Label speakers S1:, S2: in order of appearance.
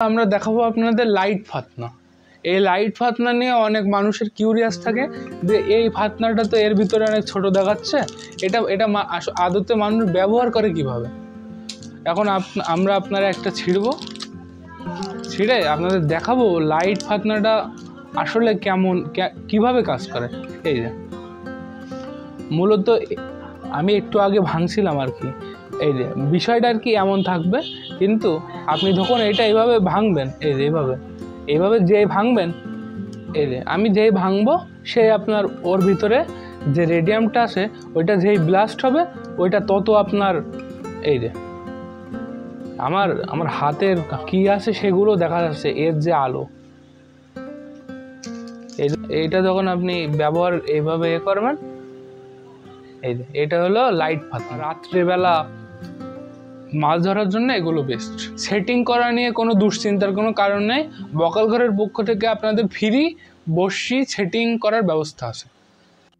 S1: আমরা দেখাবো আপনাদের লাইট ফাতনা। এই লাইট ফাতনা নিয়ে অনেক মানুষের কিউরিয়াস থাকে যে এই ফাতনাটা তো এর ভিতরে অনেক ছোট দেখাচ্ছে, এটা এটা আদতে মানুষ ব্যবহার করে কিভাবে। এখন আমরা আপনারা একটা ছিঁড়ে আপনাদের দেখাবো লাইট ফাতনাটা আসলে কেমন কিভাবে কাজ করে। এই যে মূলত আমি একটু আগে ভাঙছিলাম আর কি, এই যে বিষয়টা আর কি এমন থাকবে, কিন্তু আপনি যখন এটা এইভাবে ভাঙবেন, এই যে এইভাবে যেই ভাঙবেন, এই যে আমি যেই ভাঙবো সেই আপনার ওর ভিতরে যে রেডিয়ামটা আছে ওইটা যেই ব্লাস্ট হবে ওইটা তত আপনার এই যে আমার হাতের কি আছে সেগুলো দেখা যাচ্ছে, এর যে আলো এইটা যখন আপনি ব্যবহার এইভাবে করবেন, এই যে এটা হলো লাইট ফাতনা। রাত্রেবেলা মাছ ধরার জন্য এগুলো বেস্ট। সেটিং করা নিয়ে কোনো দুশ্চিন্তার কোনো কারণ নেই, বকাল ঘরের পক্ষ থেকে আপনাদের ফ্রি বড়শি সেটিং করার ব্যবস্থা আছে।